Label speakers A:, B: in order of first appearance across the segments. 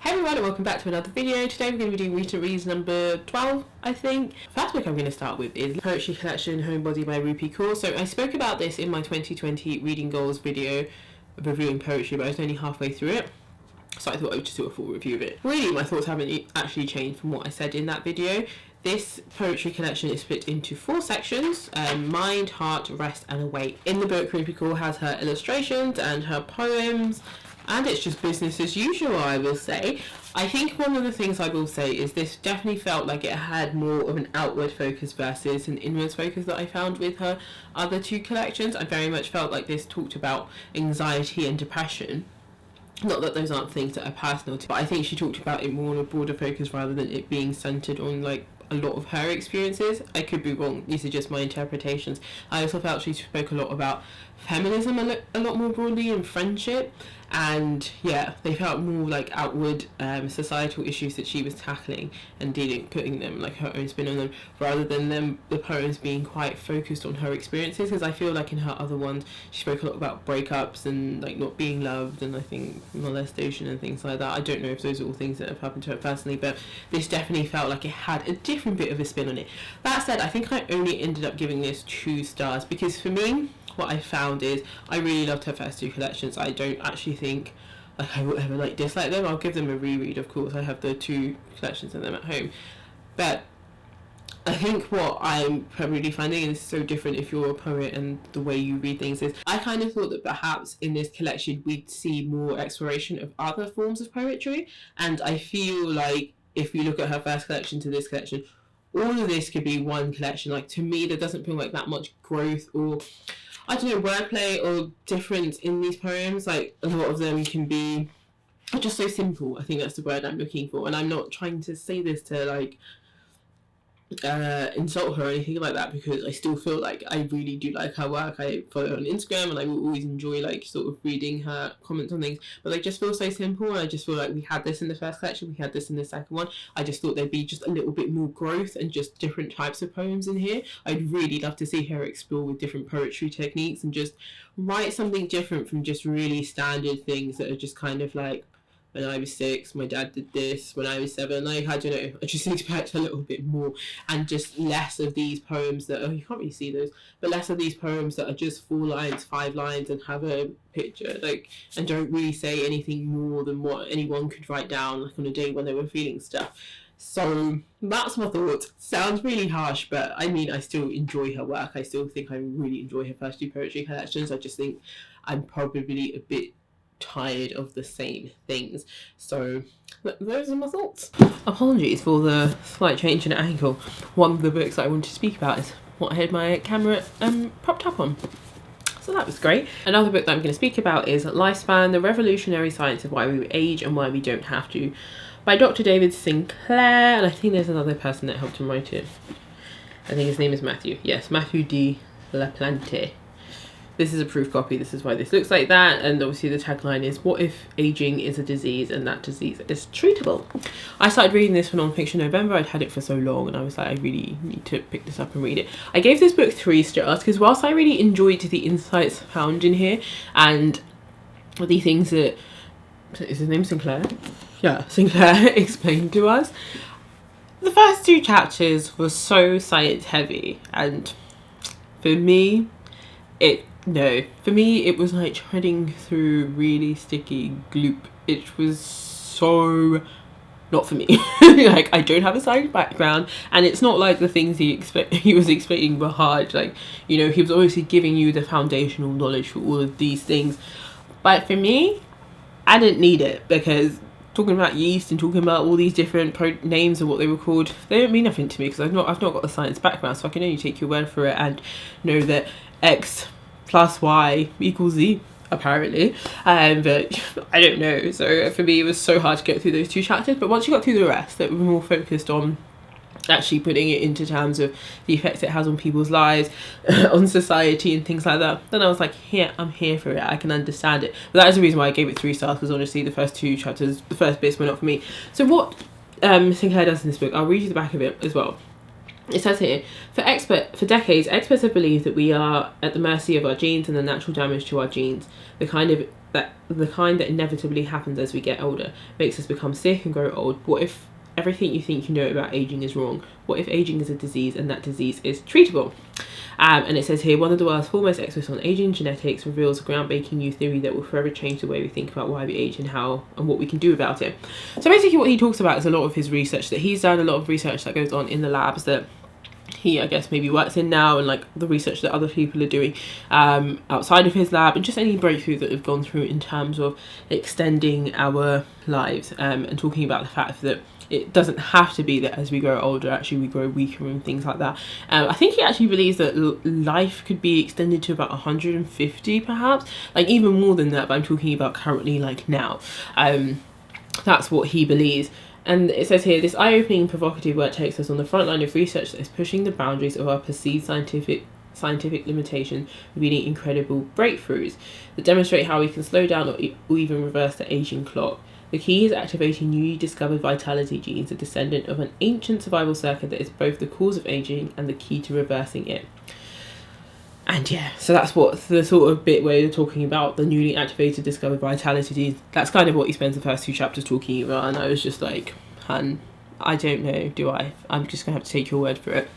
A: Hey everyone, and welcome back to another video. Today we're going to be doing Recent Reads number 12, I think. First book I'm going to start with is Poetry Collection Homebody by Rupi Kaur. So I spoke about this in my 2020 reading goals video reviewing poetry, but I was only halfway through it. So I thought I would just do a full review of it. Really, my thoughts haven't actually changed from what I said in that video. This poetry collection is split into 4 sections, Mind, Heart, Rest and Await. In the book, Rupi Kaur has her illustrations and her poems, and it's just business as usual, I will say. I think one of the things I will say is this definitely felt like it had more of an outward focus versus an inwards focus that I found with her other 2 collections. I very much felt like this talked about anxiety and depression. Not that those aren't things that are personal to, but I think she talked about it more on a broader focus rather than it being centered on like a lot of her experiences. I could be wrong, these are just my interpretations. I also felt she spoke a lot about feminism a lot more broadly, and friendship, and yeah, they felt more like outward societal issues that she was tackling and putting them like her own spin on them, rather than the poems being quite focused on her experiences. Because I feel like in her other ones she spoke a lot about breakups and like not being loved, and I think molestation and things like that. I don't know if those are all things that have happened to her personally, but this definitely felt like it had a different bit of a spin on it. That said, I think I only ended up giving this 2 stars because for me, what I found is I really loved her first 2 collections. I don't actually think like I will ever like dislike them. I'll give them a reread, of course. I have the 2 collections of them at home, but I think what I'm probably finding, and this is so different if you're a poet and the way you read things, is I kind of thought that perhaps in this collection we'd see more exploration of other forms of poetry, and I feel like if you look at her first collection to this collection, all of this could be one collection. Like, to me, there doesn't feel like that much growth or, I don't know, wordplay or difference in these poems. Like, a lot of them can be just so simple. I think that's the word I'm looking for. And I'm not trying to say this to, like, insult her or anything like that, because I still feel like I really do like her work. I follow her on Instagram and I will always enjoy like sort of reading her comments on things, but they just feel so simple, and I just feel like we had this in the first collection, we had this in the second one. I just thought there'd be just a little bit more growth and just different types of poems in here. I'd really love to see her explore with different poetry techniques and just write something different from just really standard things that are just kind of like, when I was 6, my dad did this. When I was 7, like, I don't know, I just expect a little bit more, and just less of these poems that, you can't really see those, but less of these poems that are just 4 lines, 5 lines, and have a picture, like, and don't really say anything more than what anyone could write down, like, on a day when they were feeling stuff. So that's my thoughts. Sounds really harsh, but I mean, I still enjoy her work. I still think I really enjoy her first 2 poetry collections. I just think I'm probably a bit tired of the same things. So those are my thoughts. Apologies for the slight change in angle. One of the books that I wanted to speak about is what I had my camera propped up on. So that was great. Another book that I'm going to speak about is Lifespan, The Revolutionary Science of Why We Age and Why We Don't Have to, by Dr. David Sinclair, and I think there's another person that helped him write it. I think his name is Matthew. Yes, Matthew D. Laplante. This is a proof copy, this is why this looks like that, and obviously the tagline is, what if aging is a disease and that disease is treatable? I started reading this for Non-Fiction November. I'd had it for so long and I was like, I really need to pick this up and read it. I gave this book 3 stars because whilst I really enjoyed the insights found in here and the things that, is his name Sinclair? Yeah, Sinclair explained to us, the first 2 chapters were so science heavy, and for me, for me it was like treading through really sticky gloop. It was so not for me. Like, I don't have a science background, and it's not like the things he was explaining were hard. Like, you know, he was obviously giving you the foundational knowledge for all of these things, but for me, I didn't need it, because talking about yeast and talking about all these different names and what they were called, they don't mean nothing to me, because I've not got a science background, so I can only take your word for it and know that X plus Y equals Z, apparently, but I don't know. So for me, it was so hard to get through those 2 chapters, but once you got through the rest that were more focused on actually putting it into terms of the effects it has on people's lives, on society and things like that, then I was like, I'm here for it, I can understand it. But that is the reason why I gave it 3 stars, because honestly the first 2 chapters, the first bits were not for me. So what Sinclair does in this book, I'll read you the back of it as well. It says here, for decades, experts have believed that we are at the mercy of our genes and the natural damage to our genes, the kind of that the kind that inevitably happens as we get older makes us become sick and grow old. What if everything you think you know about aging is wrong? What if aging is a disease and that disease is treatable? And it says here, one of the world's foremost experts on aging genetics reveals a groundbreaking new theory that will forever change the way we think about why we age and how and what we can do about it. So basically what he talks about is a lot of his research, that he's done a lot of research that goes on in the labs that he, I guess, maybe works in now, and like the research that other people are doing outside of his lab, and just any breakthroughs that have gone through in terms of extending our lives, and talking about the fact that it doesn't have to be that as we grow older, actually we grow weaker and things like that. I think he actually believes that life could be extended to about 150 perhaps, like even more than that, but I'm talking about currently, like now. That's what he believes. And it says here, this eye-opening provocative work takes us on the front line of research that is pushing the boundaries of our perceived scientific limitations, revealing incredible breakthroughs that demonstrate how we can slow down or even reverse the aging clock. The key is activating newly discovered vitality genes, a descendant of an ancient survival circuit that is both the cause of aging and the key to reversing it. And yeah, so that's what the sort of bit where you're talking about the newly activated discovered vitality genes, that's kind of what he spends the first 2 chapters talking about. And I was just like, hun, I don't know, do I? I'm just gonna have to take your word for it.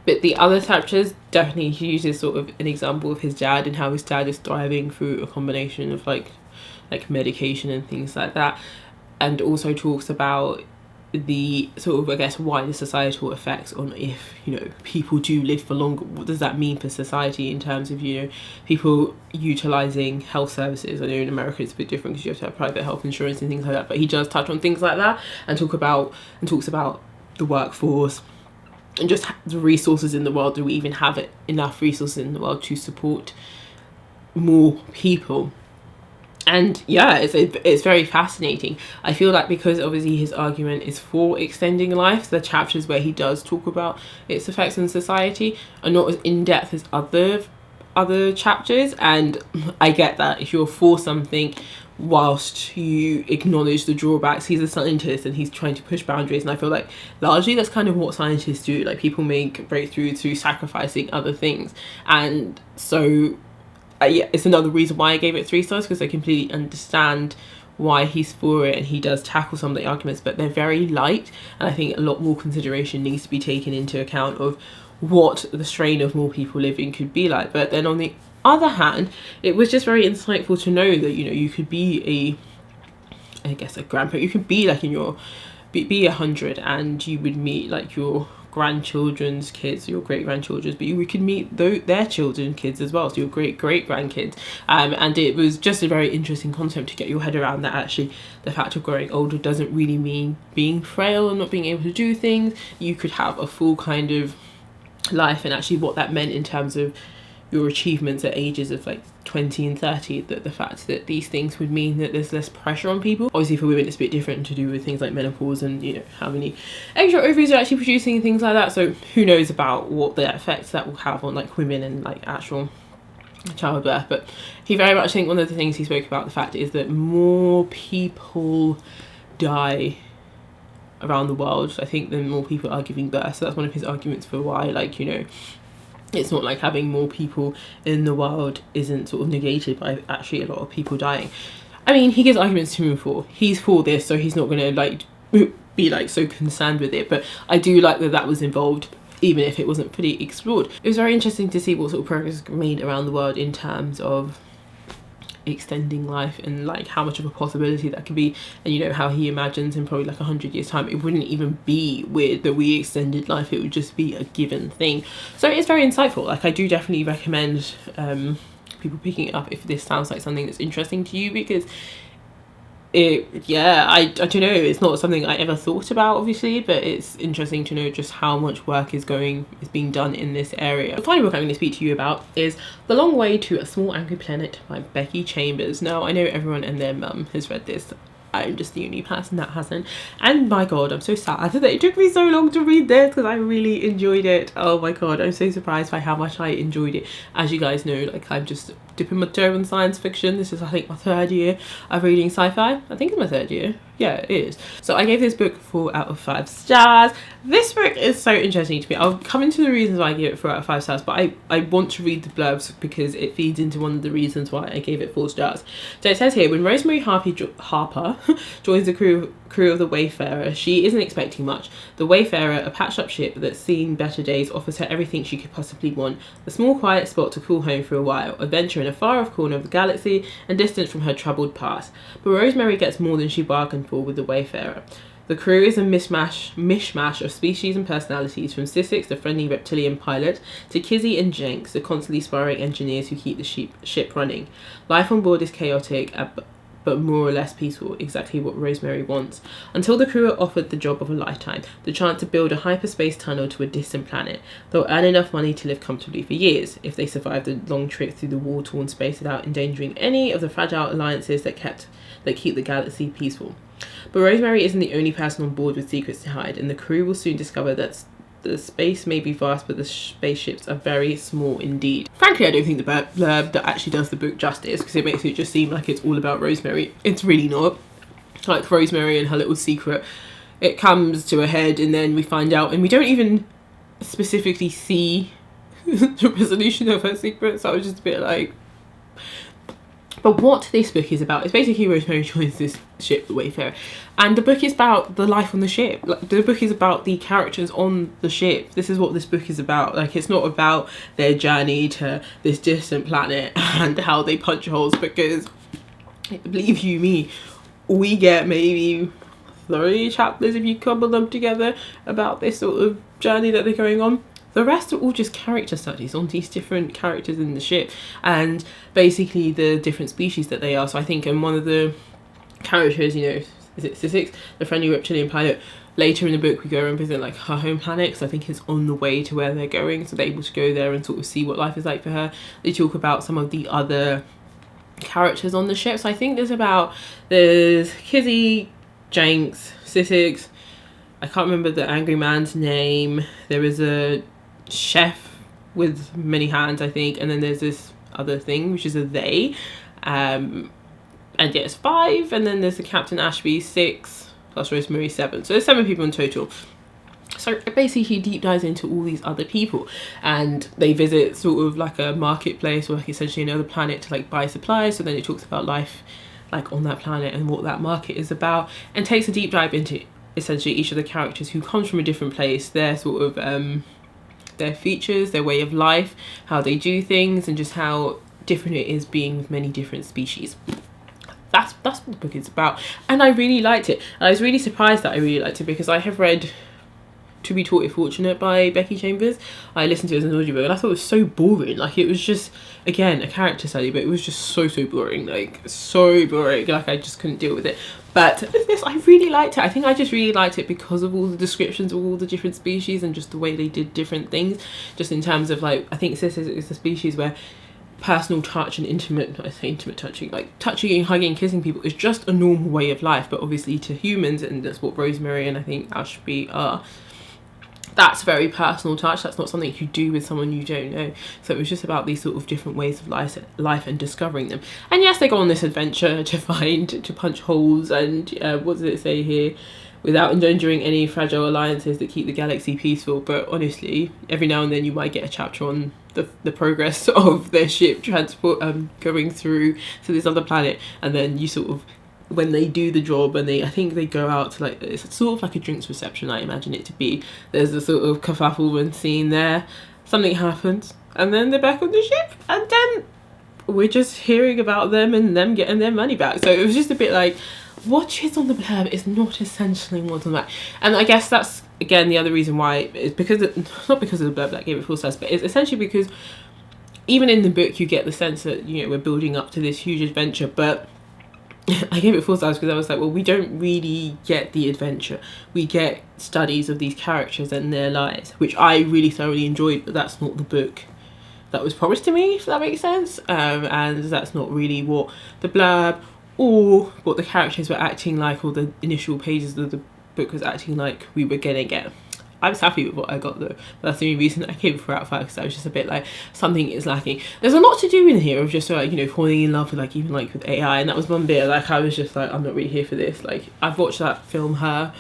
A: But the other chapters, definitely he uses sort of an example of his dad and how his dad is thriving through a combination of like medication and things like that, and also talks about the sort of, I guess, wider societal effects on if, you know, people do live for longer. What does that mean for society in terms of, you know, people utilising health services? I know in America it's a bit different because you have to have private health insurance and things like that, but he does touch on things like that and talks about the workforce and just the resources in the world. Do we even have enough resources in the world to support more people? And yeah, it's very fascinating. I feel like because obviously his argument is for extending life, the chapters where he does talk about its effects on society are not as in-depth as other chapters, and I get that if you're for something whilst you acknowledge the drawbacks. He's a scientist and he's trying to push boundaries, and I feel like largely that's kind of what scientists do. Like, people make breakthroughs through sacrificing other things, and so yeah, it's another reason why I gave it 3 stars, because I completely understand why he's for it, and he does tackle some of the arguments, but they're very light, and I think a lot more consideration needs to be taken into account of what the strain of more people living could be like. But then on the other hand, it was just very insightful to know that, you know, you could be a grandparent, you could be like in your be 100 and you would meet like your grandchildren's kids, your great grandchildren's, but we could meet their children's kids as well, so your great grandkids. And it was just a very interesting concept to get your head around, that actually the fact of growing older doesn't really mean being frail and not being able to do things. You could have a full kind of life, and actually what that meant in terms of your achievements at ages of like 20 and 30, that the fact that these things would mean that there's less pressure on people. Obviously for women it's a bit different to do with things like menopause and, you know, how many extra ovaries are actually producing and things like that, so who knows about what the effects that will have on like women and like actual childbirth. But he very much, I think one of the things he spoke about, the fact is that more people die around the world, I think, than more people are giving birth. So that's one of his arguments for why, like, you know, it's not like having more people in the world isn't sort of negated by actually a lot of people dying. I mean, he gives arguments to him for. He's for this, so he's not going to like be like so concerned with it. But I do like that was involved, even if it wasn't fully explored. It was very interesting to see what sort of progress made around the world in terms of extending life and like how much of a possibility that could be. And, you know, how he imagines in probably like 100 years time it wouldn't even be weird that we extended life, it would just be a given thing. So it's very insightful. Like, I do definitely recommend people picking it up if this sounds like something that's interesting to you, because I don't know, it's not something I ever thought about obviously, but it's interesting to know just how much work is being done in this area. The final book I'm going to speak to you about is The Long Way to a Small Angry Planet by Becky Chambers. Now, I know everyone and their mum has read this. I'm just the only person that hasn't, and my god, I'm so sad that it took me so long to read this, because I really enjoyed it. Oh my god, I'm so surprised by how much I enjoyed it. As you guys know, like, I'm just dipping my toe in science fiction. This is, I think, my 3rd year of reading sci-fi. I think it's my 3rd year. Yeah, it is. So I gave this book 4 out of 5 stars. This book is so interesting to me. I'll come into the reasons why I gave it 4 out of 5 stars, but I want to read the blurbs because it feeds into one of the reasons why I gave it 4 stars. So it says here, when Rosemary Harper joins the crew of the Wayfarer, she isn't expecting much. The Wayfarer, a patched up ship that's seen better days, offers her everything she could possibly want. A small quiet spot to call home for a while, adventure in a far off corner of the galaxy, and distance from her troubled past. But Rosemary gets more than she bargained for with the Wayfarer. The crew is a mishmash of species and personalities, from Sissix, the friendly reptilian pilot, to Kizzy and Jenks, the constantly sparring engineers who keep the ship running. Life on board is chaotic, but more or less peaceful, exactly what Rosemary wants. Until the crew are offered the job of a lifetime, the chance to build a hyperspace tunnel to a distant planet. They'll earn enough money to live comfortably for years, if they survive the long trip through the war-torn space without endangering any of the fragile alliances that keep the galaxy peaceful. But Rosemary isn't the only person on board with secrets to hide, and the crew will soon discover that the space may be vast, but the spaceships are very small indeed. Frankly, I don't think the blurb that actually does the book justice, because it makes it just seem like it's all about Rosemary. It's really not. Like Rosemary and her little secret, it comes to a head and then we find out, and we don't even specifically see the resolution of her secret, so I was just a bit like... But what this book is about is basically Rosemary joins this ship, the Wayfarer, and the book is about the life on the ship. Like, the book is about the characters on the ship. This is what this book is about. Like, it's not about their journey to this distant planet and how they punch holes, because, believe you me, we get maybe 30 chapters, if you couple them together, about this sort of journey that they're going on. The rest are all just character studies on these different characters in the ship and basically the different species that they are. So I think in one of the characters, you know, is it Sissix, the friendly reptilian pilot, later in the book we go and visit like her home planet, because I think it's on the way to where they're going, so they're able to go there and sort of see what life is like for her. They talk about some of the other characters on the ship. So I think there's Kizzy, Jenks, Sissix, I can't remember the angry man's name. There is a chef with many hands, I think, and then there's this other thing which is a they, and yeah, it's 5, and then there's the Captain Ashby 6 plus Rosemary 7, so there's 7 people in total. So it basically deep dives into all these other people, and they visit sort of like a marketplace or like essentially another planet to like buy supplies. So then it talks about life like on that planet and what that market is about, and takes a deep dive into essentially each of the characters who comes from a different place, their sort of their features, their way of life, how they do things, and just how different it is being with many different species. That's what the book is about, and I really liked it. And I was really surprised that I really liked it, because I have read To Be Taught If Fortunate by Becky Chambers. I listened to it as an audiobook and I thought it was so boring. Like, it was just, again, a character study, but it was just so boring, like so boring. Like, I just couldn't deal with it. But this, I really liked it. I think I just really liked it because of all the descriptions of all the different species and just the way they did different things, just in terms of like, I think Sis is a species where personal touch and intimate touching, like touching and hugging, kissing people is just a normal way of life. But obviously to humans, and that's what Rosemary and I think Ashby are, that's very personal touch. That's not something you do with someone you don't know. So it was just about these sort of different ways of life and discovering them. And yes, they go on this adventure to punch holes and what does it say here? Without endangering any fragile alliances that keep the galaxy peaceful. But honestly, every now and then you might get a chapter on the progress of their ship transport going through to this other planet, and then you sort of, when they do the job and I think they go out to like, it's sort of like a drinks reception, I imagine it to be. There's a sort of kerfuffle and scene there, something happens, and then they're back on the ship, and then we're just hearing about them and them getting their money back. So it was just a bit like, what is on the blurb is not essentially what's on the back. And I guess that's again the other reason why, is because not because of the blurb that gave it 4 stars, but it's essentially because even in the book you get the sense that, you know, we're building up to this huge adventure, but I gave it 4 stars because I was like, well, we don't really get the adventure. We get studies of these characters and their lives, which I really thoroughly enjoyed, but that's not the book that was promised to me, if that makes sense. And that's not really what the blurb or what the characters were acting like, or the initial pages of the book was acting like we were gonna get. I was happy with what I got though. But that's the only reason I gave it 4 out of 5, because I was just a bit like, something is lacking. There's a lot to do in here of just like, you know, falling in love with like, even like with AI, and that was one bit like I was just like, I'm not really here for this. Like, I've watched that film Her,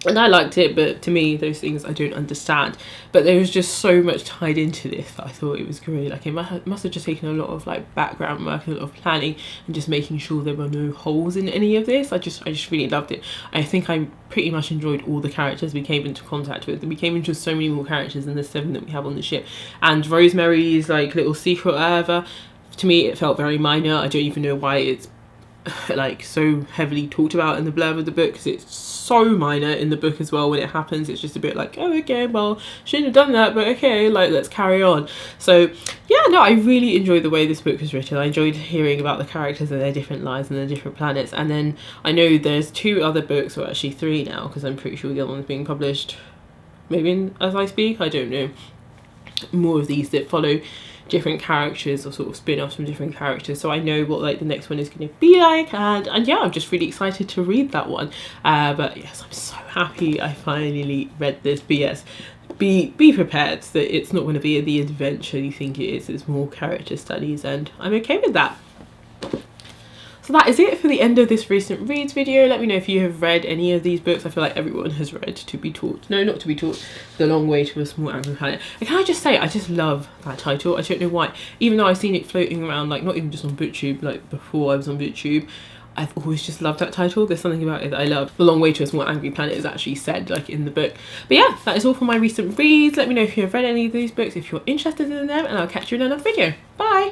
A: and I liked it, but to me those things I don't understand. But there was just so much tied into this that I thought it was great. Like, it must have just taken a lot of like background work and a lot of planning and just making sure there were no holes in any of this. I just really loved it. I think I pretty much enjoyed all the characters we came into contact with. We came into so many more characters than the 7 that we have on the ship. And Rosemary's like little secret or whatever, to me it felt very minor. I don't even know why it's like so heavily talked about in the blurb of the book, because it's so minor in the book as well. When it happens, it's just a bit like, oh, okay, well, shouldn't have done that, but okay, like, let's carry on. So yeah, no, I really enjoyed the way this book was written. I enjoyed hearing about the characters and their different lives and their different planets. And then I know there's 2 other books, or actually 3 now, because I'm pretty sure the other one's being published maybe as I speak, I don't know, more of these that follow different characters or sort of spin-offs from different characters, so I know what like the next one is going to be like, and yeah, I'm just really excited to read that one. But yes, I'm so happy I finally read this. But yes, be prepared that it's not going to be the adventure you think it is. It's more character studies, and I'm okay with that. So that is it for the end of this recent reads video. Let me know if you have read any of these books. I feel like everyone has read To Be Taught. No, not To Be Taught. The Long Way to a Small Angry Planet. And can I just say, I just love that title. I don't know why. Even though I've seen it floating around, like not even just on BookTube, like before I was on BookTube, I've always just loved that title. There's something about it that I love. The Long Way to a Small Angry Planet is actually said like in the book. But yeah, that is all for my recent reads. Let me know if you have read any of these books, if you're interested in them, and I'll catch you in another video. Bye!